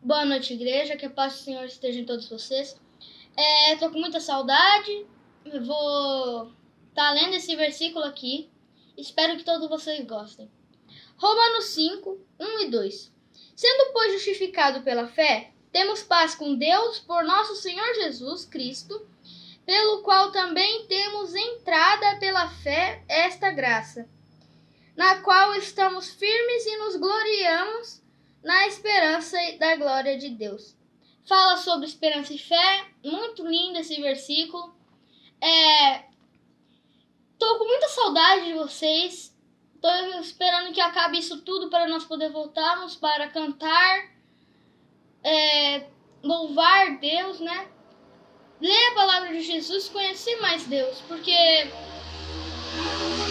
Boa noite, igreja, que a paz do Senhor esteja em todos vocês. Tô com muita saudade, eu vou estar lendo esse versículo aqui, espero que todos vocês gostem. Romanos 5, 1 e 2. Sendo, pois, justificado pela fé, temos paz com Deus por nosso Senhor Jesus Cristo, pelo qual também temos entrada pela fé esta graça, na qual estamos firmes e nos gloriamos na esperança da glória de Deus. Fala sobre esperança e fé, muito lindo esse versículo. Tô com muita saudade de vocês, tô esperando que acabe isso tudo para nós poder voltarmos para cantar, louvar Deus, né? Ler a palavra de Jesus, conhecer mais Deus, porque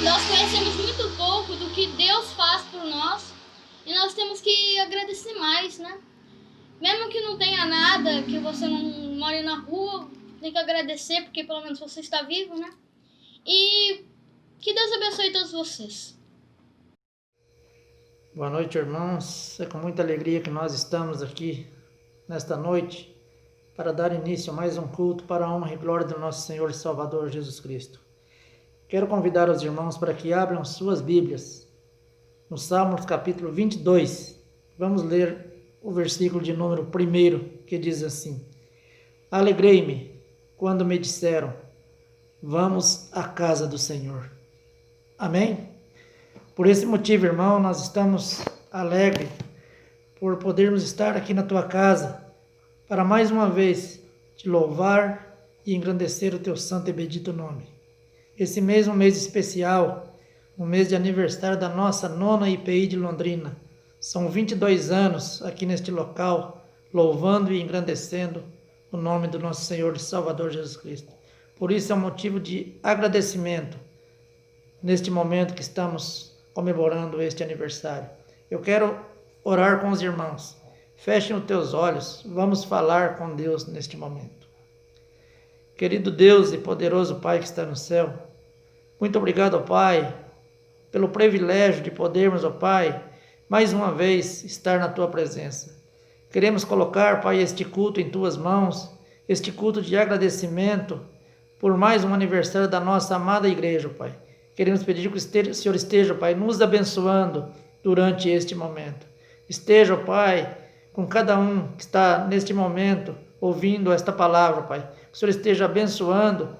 nós conhecemos muito pouco do que Deus faz por nós e nós temos que agradecer mais, né? Mesmo que não tenha nada, que você não more na rua, tem que agradecer porque pelo menos você está vivo, né? E que Deus abençoe todos vocês. Boa noite, irmãos. É com muita alegria que nós estamos aqui nesta noite para dar início a mais um culto para a honra e glória do nosso Senhor e Salvador Jesus Cristo. Quero convidar os irmãos para que abram suas Bíblias no Salmos capítulo 22. Vamos ler o versículo de número 1, que diz assim: Alegrei-me quando me disseram, vamos à casa do Senhor. Amém? Por esse motivo, irmão, nós estamos alegres por podermos estar aqui na tua casa para mais uma vez te louvar e engrandecer o teu santo e bendito nome. Esse mês é um mês especial, um mês de aniversário da nossa 9ª IPI de Londrina. São 22 anos aqui neste local, louvando e engrandecendo o nome do nosso Senhor e Salvador Jesus Cristo. Por isso é um motivo de agradecimento neste momento que estamos comemorando este aniversário. Eu quero orar com os irmãos. Fechem os teus olhos, vamos falar com Deus neste momento. Querido Deus e poderoso Pai que está no céu, muito obrigado, ó Pai, pelo privilégio de podermos, ó Pai, mais uma vez estar na tua presença. Queremos colocar, Pai, este culto em tuas mãos, este culto de agradecimento por mais um aniversário da nossa amada igreja, Pai. Queremos pedir que o Senhor esteja, Pai, nos abençoando durante este momento. Esteja, Pai, com cada um que está neste momento ouvindo esta palavra, Pai. Que o Senhor esteja abençoando,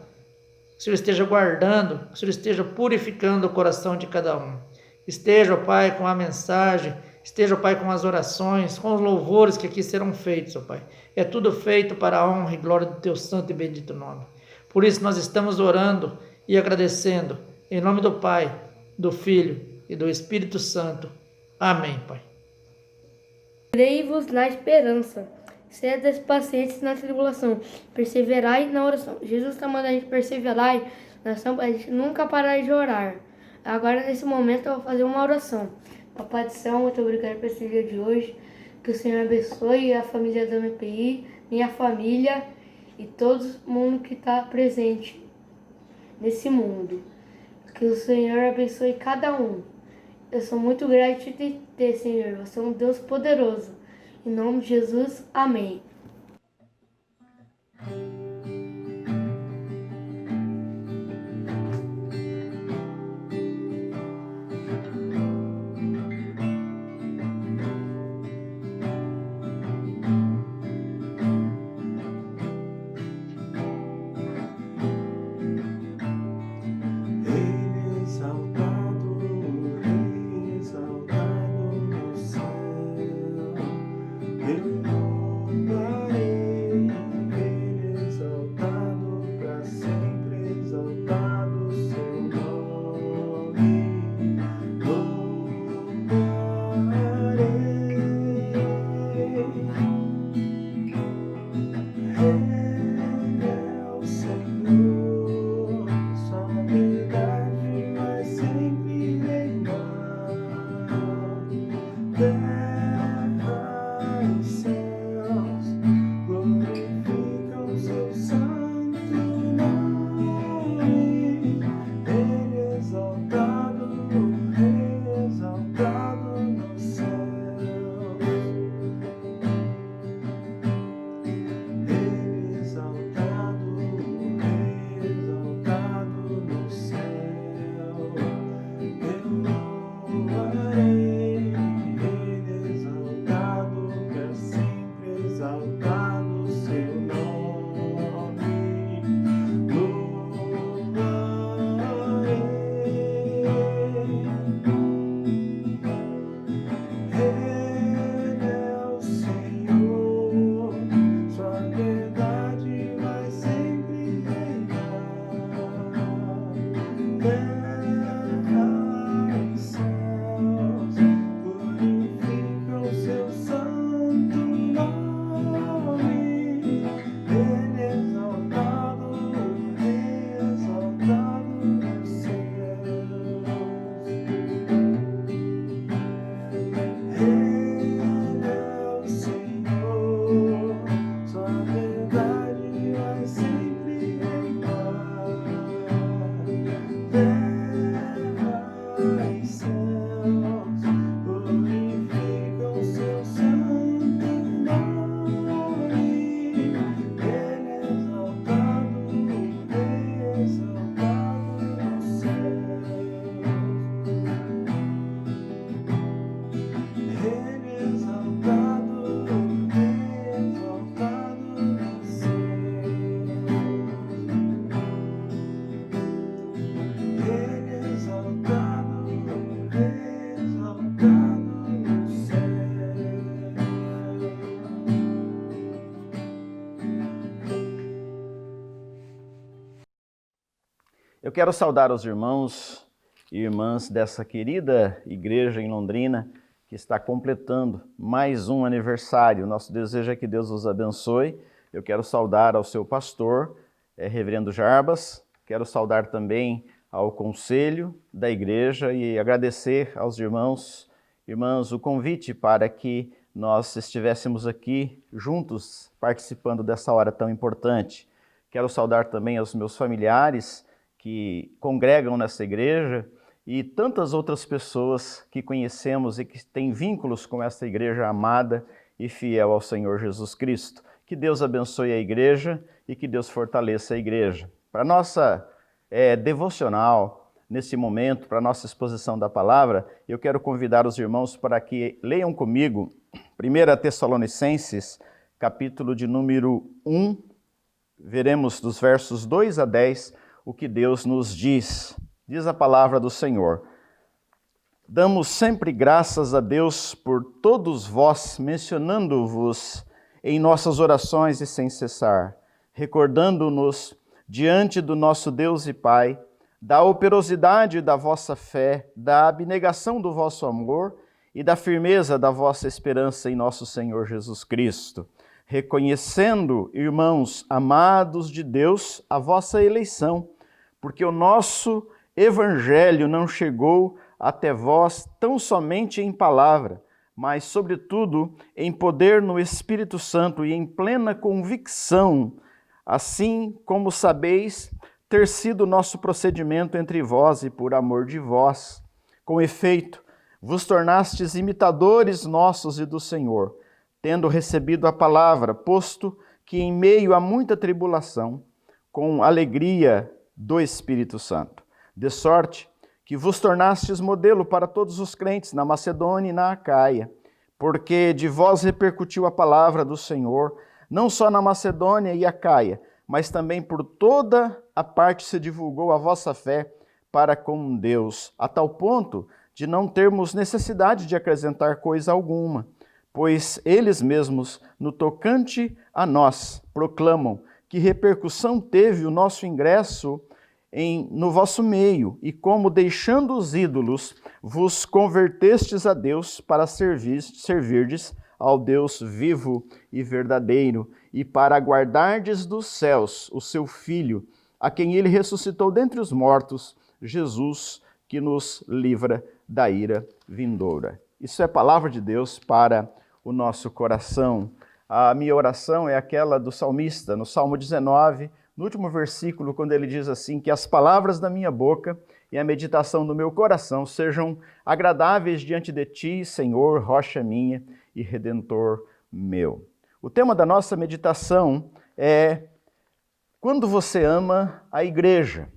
que o Senhor esteja guardando, que o Senhor esteja purificando o coração de cada um. Esteja, Pai, com a mensagem, esteja, Pai, com as orações, com os louvores que aqui serão feitos, Pai. É tudo feito para a honra e glória do teu santo e bendito nome. Por isso nós estamos orando e agradecendo, em nome do Pai, do Filho e do Espírito Santo. Amém, Pai. Crei-vos na esperança, sede pacientes na tribulação, perseverai na oração. Jesus está mandando a gente perseverar na oração para a gente nunca parar de orar. Agora, nesse momento, eu vou fazer uma oração. Papai do céu, muito obrigado por esse dia de hoje. Que o Senhor abençoe a família da MPI, minha família e todo mundo que está presente nesse mundo. Que o Senhor abençoe cada um. Eu sou muito grato de te ter, Senhor. Você é um Deus poderoso. Em nome de Jesus, amém. Ele Eu quero saudar os irmãos e irmãs dessa querida igreja em Londrina, que está completando mais um aniversário. Nosso desejo é que Deus os abençoe. Eu quero saudar ao seu pastor, reverendo Jarbas. Quero saudar também ao conselho da igreja e agradecer aos irmãos, irmãs, o convite para que nós estivéssemos aqui juntos participando dessa hora tão importante. Quero saudar também aos meus familiares que congregam nessa igreja e tantas outras pessoas que conhecemos e que têm vínculos com essa igreja amada e fiel ao Senhor Jesus Cristo. Que Deus abençoe a igreja e que Deus fortaleça a igreja. Para a nossa devocional, nesse momento, para a nossa exposição da palavra, eu quero convidar os irmãos para que leiam comigo 1 Tessalonicenses, capítulo de número 1, veremos dos versos 2 a 10 o que Deus nos diz. Diz a palavra do Senhor: Damos sempre graças a Deus por todos vós, mencionando-vos em nossas orações e sem cessar, recordando-nos diante do nosso Deus e Pai, da operosidade da vossa fé, da abnegação do vosso amor e da firmeza da vossa esperança em nosso Senhor Jesus Cristo, reconhecendo, irmãos amados de Deus, a vossa eleição, porque o nosso Evangelho não chegou até vós tão somente em palavra, mas, sobretudo, em poder no Espírito Santo e em plena convicção, assim como sabeis ter sido nosso procedimento entre vós e por amor de vós. Com efeito, vos tornastes imitadores nossos e do Senhor, tendo recebido a palavra, posto que em meio a muita tribulação, com alegria do Espírito Santo, de sorte que vos tornastes modelo para todos os crentes na Macedônia e na Acaia, porque de vós repercutiu a palavra do Senhor, não só na Macedônia e Acaia, mas também por toda a parte se divulgou a vossa fé para com Deus, a tal ponto de não termos necessidade de acrescentar coisa alguma, pois eles mesmos, no tocante a nós, proclamam que repercussão teve o nosso ingresso no vosso meio, e como deixando os ídolos, vos convertestes a Deus para servirdes ao Deus vivo e verdadeiro, e para aguardardes dos céus o seu Filho, a quem ele ressuscitou dentre os mortos, Jesus, que nos livra da ira vindoura. Isso é palavra de Deus para o nosso coração. A minha oração é aquela do salmista, no Salmo 19, no último versículo, quando ele diz assim, que as palavras da minha boca e a meditação do meu coração sejam agradáveis diante de ti, Senhor, rocha minha e redentor meu. O tema da nossa meditação é quando você ama a igreja.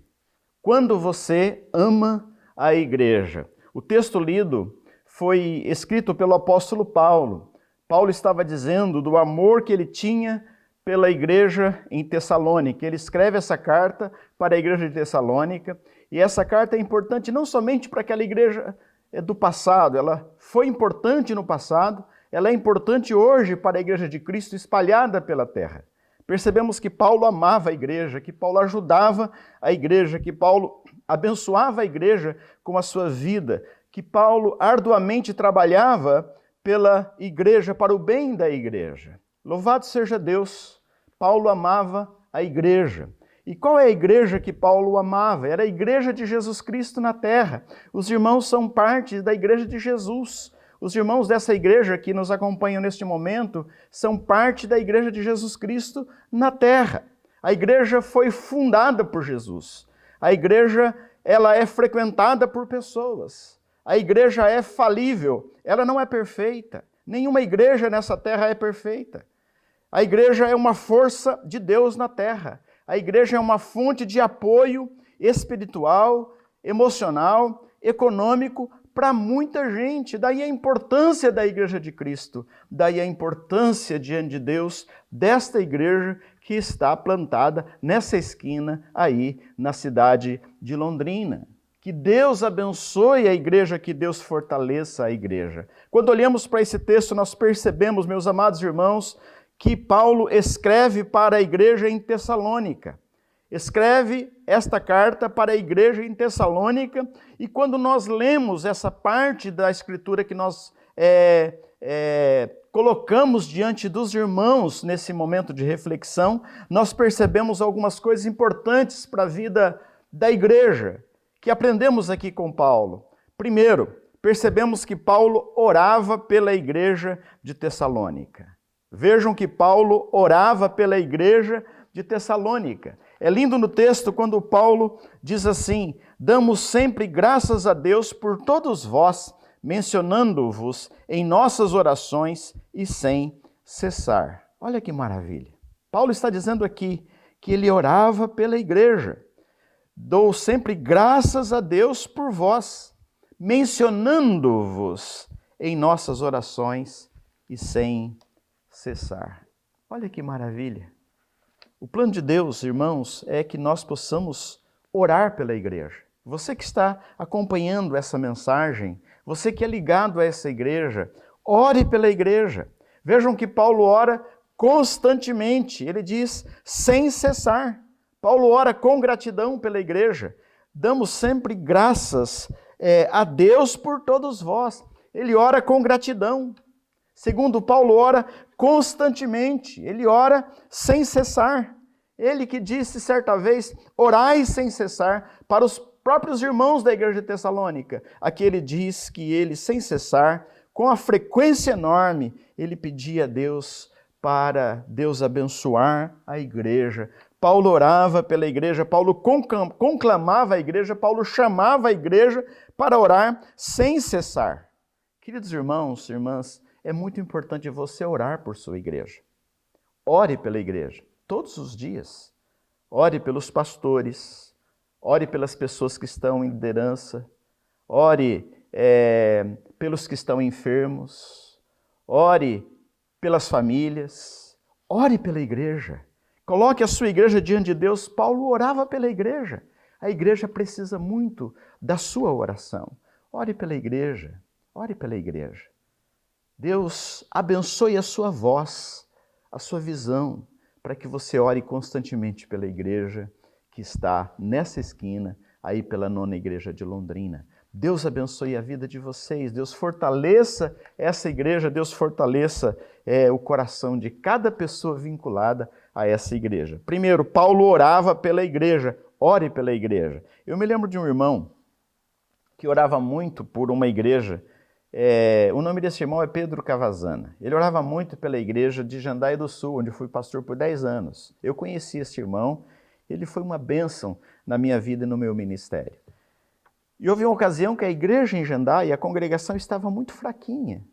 Quando você ama a igreja. O texto lido foi escrito pelo apóstolo Paulo. Paulo estava dizendo do amor que ele tinha pela igreja em Tessalônica. Ele escreve essa carta para a igreja de Tessalônica, e essa carta é importante não somente para aquela igreja do passado, ela foi importante no passado, ela é importante hoje para a igreja de Cristo espalhada pela terra. Percebemos que Paulo amava a igreja, que Paulo ajudava a igreja, que Paulo abençoava a igreja com a sua vida, que Paulo arduamente trabalhava pela igreja, para o bem da igreja. Louvado seja Deus, Paulo amava a igreja. E qual é a igreja que Paulo amava? Era a igreja de Jesus Cristo na terra. Os irmãos são parte da igreja de Jesus. Os irmãos dessa igreja que nos acompanham neste momento são parte da igreja de Jesus Cristo na terra. A igreja foi fundada por Jesus. A igreja, ela é frequentada por pessoas. A igreja é falível, ela não é perfeita. Nenhuma igreja nessa terra é perfeita. A igreja é uma força de Deus na terra. A igreja é uma fonte de apoio espiritual, emocional, econômico para muita gente. Daí a importância da igreja de Cristo. Daí a importância diante de Deus desta igreja que está plantada nessa esquina aí na cidade de Londrina. Que Deus abençoe a igreja, que Deus fortaleça a igreja. Quando olhamos para esse texto, nós percebemos, meus amados irmãos, que Paulo escreve para a igreja em Tessalônica. escreve esta carta para a igreja em Tessalônica, e quando nós lemos essa parte da Escritura que nós colocamos diante dos irmãos nesse momento de reflexão, nós percebemos algumas coisas importantes para a vida da igreja, que aprendemos aqui com Paulo. Primeiro, percebemos que Paulo orava pela igreja de Tessalônica. Vejam que Paulo orava pela igreja de Tessalônica. É lindo no texto quando Paulo diz assim: damos sempre graças a Deus por todos vós, mencionando-vos em nossas orações e sem cessar. Olha que maravilha. Paulo está dizendo aqui que ele orava pela igreja. Dou sempre graças a Deus por vós, mencionando-vos em nossas orações e sem cessar. Olha que maravilha. O plano de Deus, irmãos, é que nós possamos orar pela igreja. Você que está acompanhando essa mensagem, você que é ligado a essa igreja, ore pela igreja. Vejam que Paulo ora constantemente, ele diz sem cessar. Paulo ora com gratidão pela igreja. Damos sempre graças a Deus por todos vós. Ele ora com gratidão. Segundo, Paulo ora constantemente, ele ora sem cessar. Ele que disse certa vez, orai sem cessar, para os próprios irmãos da igreja de Tessalônica. Aqui ele diz que ele, sem cessar, com a frequência enorme, ele pedia a Deus para Deus abençoar a igreja. Paulo orava pela igreja, Paulo conclamava a igreja, Paulo chamava a igreja para orar sem cessar. Queridos irmãos e irmãs, é muito importante você orar por sua igreja. Ore pela igreja, todos os dias. Ore pelos pastores, ore pelas pessoas que estão em liderança, ore pelos que estão enfermos, ore pelas famílias, ore pela igreja. Coloque a sua igreja diante de Deus. Paulo orava pela igreja. A igreja precisa muito da sua oração. Ore pela igreja, ore pela igreja. Deus abençoe a sua voz, a sua visão, para que você ore constantemente pela igreja que está nessa esquina, aí pela 9ª Igreja de Londrina. Deus abençoe a vida de vocês, Deus fortaleça essa igreja, Deus fortaleça o coração de cada pessoa vinculada a essa igreja. Primeiro, Paulo orava pela igreja, ore pela igreja. Eu me lembro de um irmão que orava muito por uma igreja. O nome desse irmão é Pedro Cavazana. Ele orava muito pela igreja de Jandaia do Sul, onde fui pastor por 10 anos. Eu conheci esse irmão, ele foi uma bênção na minha vida e no meu ministério. E houve uma ocasião que a igreja em Jandaia, a congregação estava muito fraquinha.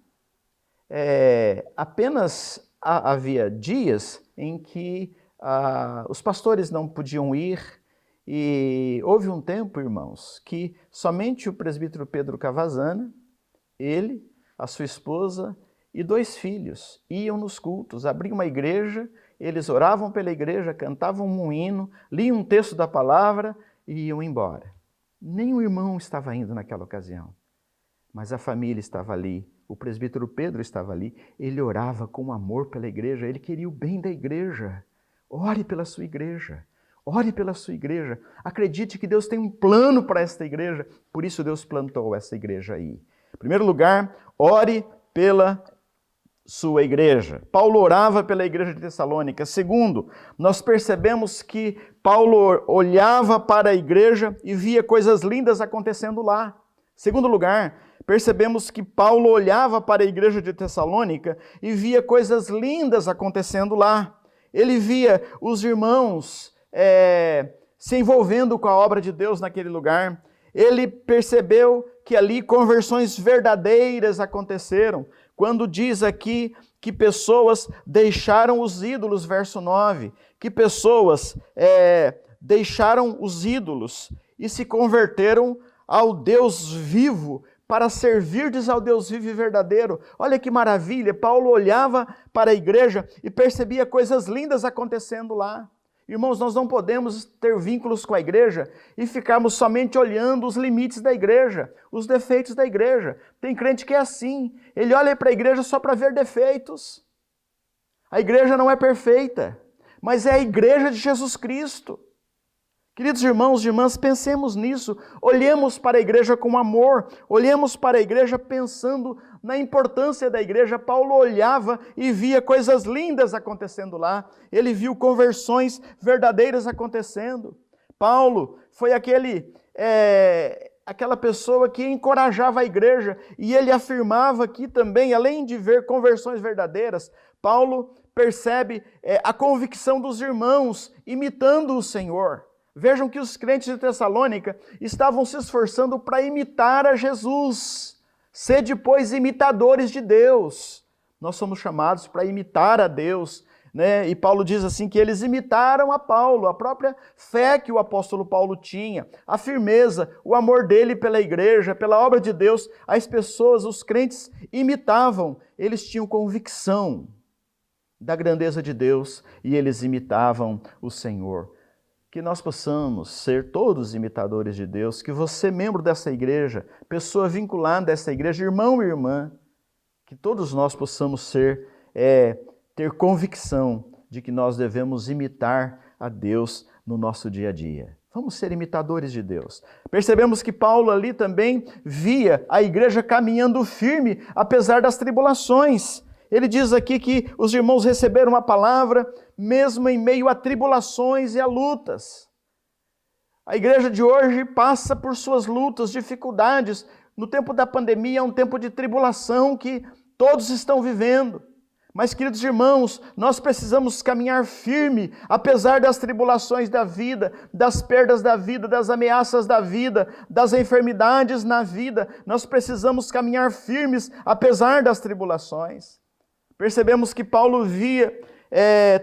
Apenas havia dias em que os pastores não podiam ir, e houve um tempo, irmãos, que somente o presbítero Pedro Cavazana, ele, a sua esposa e 2 filhos iam nos cultos, abriam uma igreja, eles oravam pela igreja, cantavam um hino, liam um texto da palavra e iam embora. Nem irmão estava indo naquela ocasião, mas a família estava ali, o presbítero Pedro estava ali, ele orava com amor pela igreja, ele queria o bem da igreja. Ore pela sua igreja. Ore pela sua igreja. Acredite que Deus tem um plano para esta igreja, por isso Deus plantou essa igreja aí. Em primeiro lugar, ore pela sua igreja. Paulo orava pela igreja de Tessalônica. Segundo, nós percebemos que Paulo olhava para a igreja e via coisas lindas acontecendo lá. Segundo lugar, percebemos que Paulo olhava para a igreja de Tessalônica e via coisas lindas acontecendo lá. Ele via os irmãos se envolvendo com a obra de Deus naquele lugar. Ele percebeu que ali conversões verdadeiras aconteceram. Quando diz aqui que pessoas deixaram os ídolos, verso 9, que pessoas deixaram os ídolos e se converteram ao Deus vivo, para servirdes ao Deus vivo e verdadeiro. Olha que maravilha, Paulo olhava para a igreja e percebia coisas lindas acontecendo lá. Irmãos, nós não podemos ter vínculos com a igreja e ficarmos somente olhando os limites da igreja, os defeitos da igreja. Tem crente que é assim, ele olha para a igreja só para ver defeitos. A igreja não é perfeita, mas é a igreja de Jesus Cristo. Queridos irmãos e irmãs, pensemos nisso, olhemos para a igreja com amor, olhemos para a igreja pensando na importância da igreja. Paulo olhava e via coisas lindas acontecendo lá, ele viu conversões verdadeiras acontecendo. Paulo foi aquela pessoa que encorajava a igreja, e ele afirmava aqui também, além de ver conversões verdadeiras, Paulo percebe a convicção dos irmãos imitando o Senhor. Vejam que os crentes de Tessalônica estavam se esforçando para imitar a Jesus. Sede, pois, imitadores de Deus. Nós somos chamados para imitar a Deus, né? E Paulo diz assim que eles imitaram a Paulo, a própria fé que o apóstolo Paulo tinha, a firmeza, o amor dele pela igreja, pela obra de Deus. As pessoas, os crentes, imitavam, eles tinham convicção da grandeza de Deus e eles imitavam o Senhor. Que nós possamos ser todos imitadores de Deus, que você, membro dessa igreja, pessoa vinculada a essa igreja, irmão e irmã, que todos nós possamos ter convicção de que nós devemos imitar a Deus no nosso dia a dia. Vamos ser imitadores de Deus. Percebemos que Paulo ali também via a igreja caminhando firme, apesar das tribulações. Ele diz aqui que os irmãos receberam a palavra, mesmo em meio a tribulações e a lutas. A igreja de hoje passa por suas lutas, dificuldades. No tempo da pandemia é um tempo de tribulação que todos estão vivendo. Mas, queridos irmãos, nós precisamos caminhar firme, apesar das tribulações da vida, das perdas da vida, das ameaças da vida, das enfermidades na vida. Nós precisamos caminhar firmes, apesar das tribulações. Percebemos que Paulo via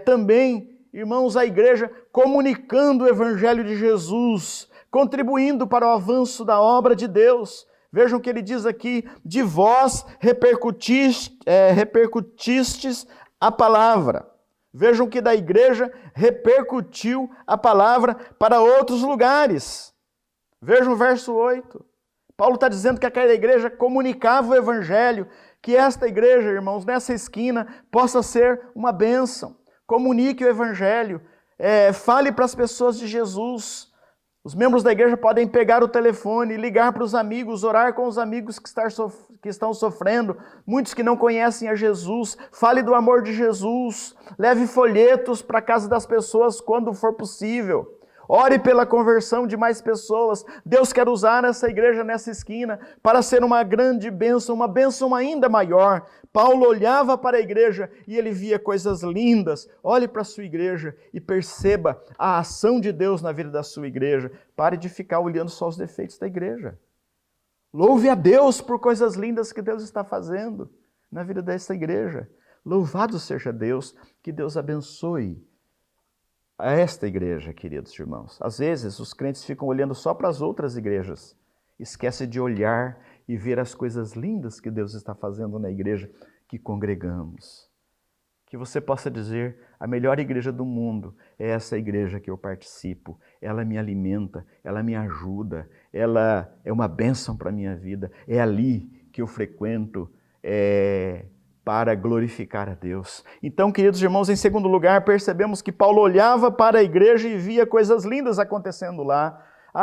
também, irmãos, a igreja comunicando o evangelho de Jesus, contribuindo para o avanço da obra de Deus. Vejam que ele diz aqui, de vós repercutistes a palavra. Vejam que da igreja repercutiu a palavra para outros lugares. Vejam o verso 8. Paulo está dizendo que aquela igreja comunicava o evangelho, que esta igreja, irmãos, nessa esquina, possa ser uma bênção. Comunique o evangelho, fale para as pessoas de Jesus. Os membros da igreja podem pegar o telefone, ligar para os amigos, orar com os amigos que estão sofrendo, muitos que não conhecem a Jesus. Fale do amor de Jesus, leve folhetos para a casa das pessoas quando for possível. Ore pela conversão de mais pessoas. Deus quer usar essa igreja nessa esquina para ser uma grande bênção, uma bênção ainda maior. Paulo olhava para a igreja e ele via coisas lindas. Olhe para a sua igreja e perceba a ação de Deus na vida da sua igreja. Pare de ficar olhando só os defeitos da igreja. Louve a Deus por coisas lindas que Deus está fazendo na vida dessa igreja. Louvado seja Deus, que Deus abençoe a esta igreja, queridos irmãos. Às vezes os crentes ficam olhando só para as outras igrejas, esquecem de olhar e ver as coisas lindas que Deus está fazendo na igreja que congregamos. Que você possa dizer, a melhor igreja do mundo é essa igreja que eu participo, ela me alimenta, ela me ajuda, ela é uma bênção para a minha vida, é ali que eu frequento, para glorificar a Deus. Então, queridos irmãos, em segundo lugar, percebemos que Paulo olhava para a igreja e via coisas lindas acontecendo lá.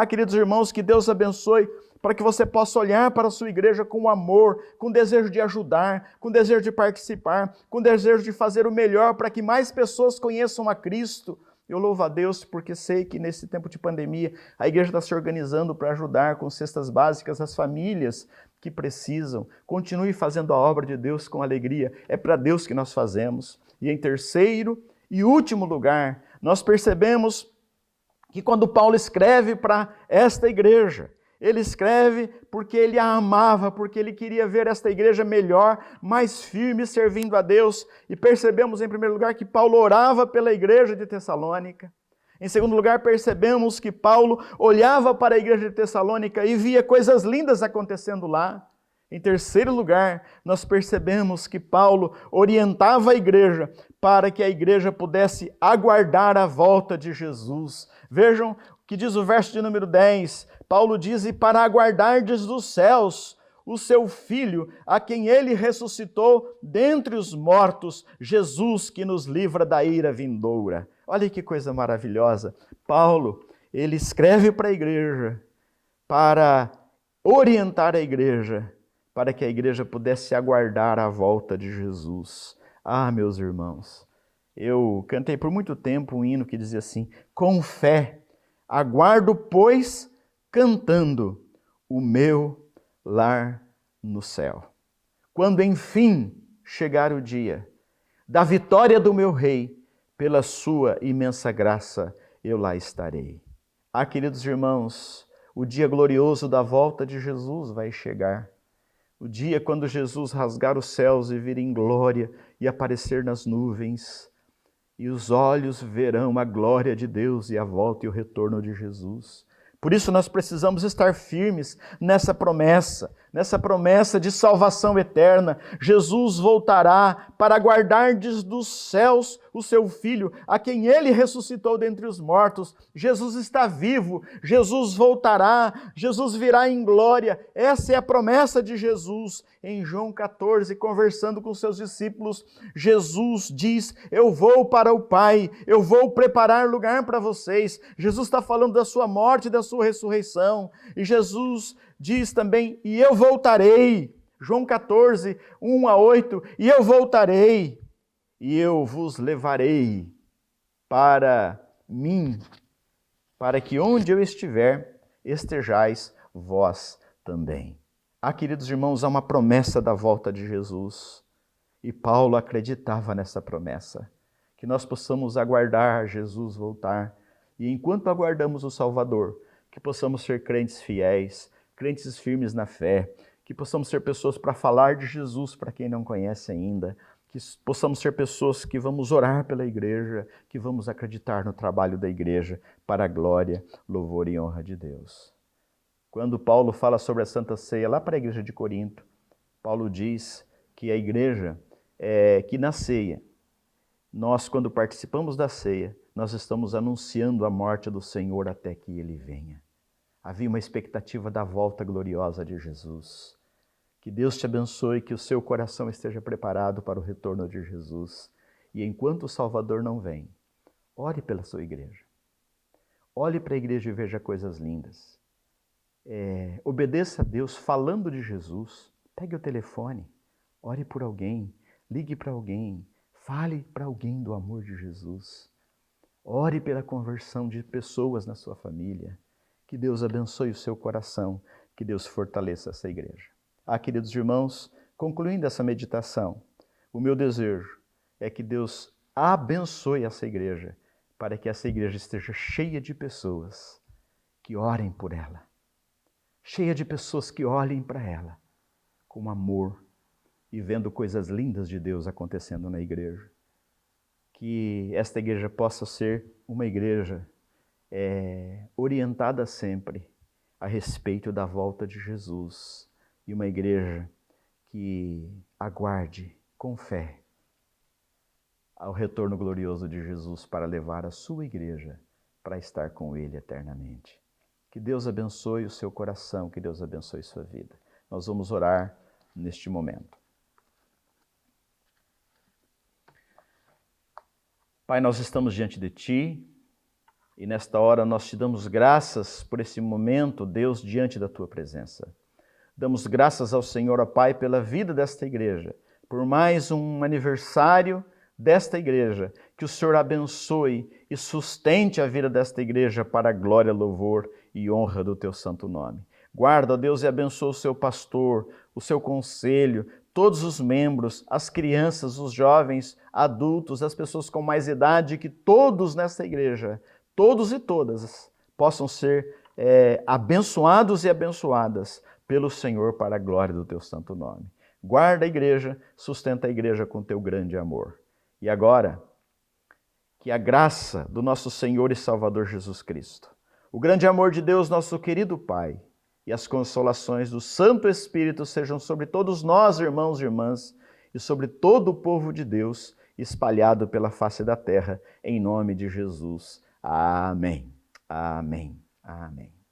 Queridos irmãos, que Deus abençoe para que você possa olhar para a sua igreja com amor, com desejo de ajudar, com desejo de participar, com desejo de fazer o melhor para que mais pessoas conheçam a Cristo. Eu louvo a Deus porque sei que nesse tempo de pandemia a igreja está se organizando para ajudar com cestas básicas as famílias que precisam. Continue fazendo a obra de Deus com alegria. É para Deus que nós fazemos. E em terceiro e último lugar, nós percebemos que quando Paulo escreve para esta igreja, ele escreve porque ele a amava, porque ele queria ver esta igreja melhor, mais firme, servindo a Deus. E percebemos, em primeiro lugar, que Paulo orava pela igreja de Tessalônica. Em segundo lugar, percebemos que Paulo olhava para a igreja de Tessalônica e via coisas lindas acontecendo lá. Em terceiro lugar, nós percebemos que Paulo orientava a igreja para que a igreja pudesse aguardar a volta de Jesus. Vejam o que diz o verso de número 10. Paulo diz, e para aguardardes dos céus o seu Filho, a quem ele ressuscitou dentre os mortos, Jesus que nos livra da ira vindoura. Olha que coisa maravilhosa. Paulo, ele escreve para a igreja para orientar a igreja, para que a igreja pudesse aguardar a volta de Jesus. Ah, meus irmãos, eu cantei por muito tempo um hino que dizia assim: com fé, aguardo, pois, cantando, o meu lar no céu. Quando enfim chegar o dia da vitória do meu rei, pela sua imensa graça eu lá estarei. Ah, queridos irmãos, o dia glorioso da volta de Jesus vai chegar. O dia quando Jesus rasgar os céus e vir em glória e aparecer nas nuvens, e os olhos verão a glória de Deus e a volta e o retorno de Jesus. Por isso nós precisamos estar firmes nessa promessa de salvação eterna. Jesus voltará para guardar dos céus o seu Filho, a quem ele ressuscitou dentre os mortos. Jesus está vivo, Jesus voltará, Jesus virá em glória. Essa é a promessa de Jesus. Em João 14, conversando com seus discípulos, Jesus diz: eu vou para o Pai, eu vou preparar lugar para vocês. Jesus está falando da sua morte e da sua ressurreição. E Jesus diz também: e eu voltarei. João 14, 1-8, e eu voltarei, e eu vos levarei para mim, para que onde eu estiver, estejais vós também. Ah, queridos irmãos, há uma promessa da volta de Jesus. E Paulo acreditava nessa promessa, que nós possamos aguardar Jesus voltar. E enquanto aguardamos o Salvador, que possamos ser crentes fiéis, crentes firmes na fé, que possamos ser pessoas para falar de Jesus para quem não conhece ainda, que possamos ser pessoas que vamos orar pela igreja, que vamos acreditar no trabalho da igreja para a glória, louvor e honra de Deus. Quando Paulo fala sobre a Santa Ceia lá para a igreja de Corinto, Paulo diz que a igreja, que na ceia, nós quando participamos da ceia, nós estamos anunciando a morte do Senhor até que Ele venha. Havia uma expectativa da volta gloriosa de Jesus. Que Deus te abençoe, que o seu coração esteja preparado para o retorno de Jesus. E enquanto o Salvador não vem, ore pela sua igreja. Olhe para a igreja e veja coisas lindas. Obedeça a Deus falando de Jesus. Pegue o telefone, ore por alguém, ligue para alguém, fale para alguém do amor de Jesus. Ore pela conversão de pessoas na sua família. Que Deus abençoe o seu coração, que Deus fortaleça essa igreja. Ah, queridos irmãos, concluindo essa meditação, o meu desejo é que Deus abençoe essa igreja, para que essa igreja esteja cheia de pessoas que orem por ela, cheia de pessoas que olhem para ela com amor e vendo coisas lindas de Deus acontecendo na igreja. Que esta igreja possa ser uma igreja orientada sempre a respeito da volta de Jesus e uma igreja que aguarde com fé ao retorno glorioso de Jesus para levar a sua igreja para estar com Ele eternamente. Que Deus abençoe o seu coração, que Deus abençoe sua vida. Nós vamos orar neste momento. Pai, nós estamos diante de Ti e nesta hora nós Te damos graças por esse momento, Deus, diante da Tua presença. Damos graças ao Senhor, ó Pai, pela vida desta igreja, por mais um aniversário desta igreja. Que o Senhor abençoe e sustente a vida desta igreja para a glória, louvor e honra do Teu santo nome. Guarda, ó Deus, e abençoa o seu pastor, o seu conselho, todos os membros, as crianças, os jovens, adultos, as pessoas com mais idade, que todos nesta igreja, todos e todas, possam ser abençoados e abençoadas pelo Senhor para a glória do Teu santo nome. Guarda a igreja, sustenta a igreja com Teu grande amor. E agora, que a graça do nosso Senhor e Salvador Jesus Cristo, o grande amor de Deus, nosso querido Pai, e as consolações do Santo Espírito sejam sobre todos nós, irmãos e irmãs, e sobre todo o povo de Deus, espalhado pela face da terra, em nome de Jesus. Amém. Amém. Amém.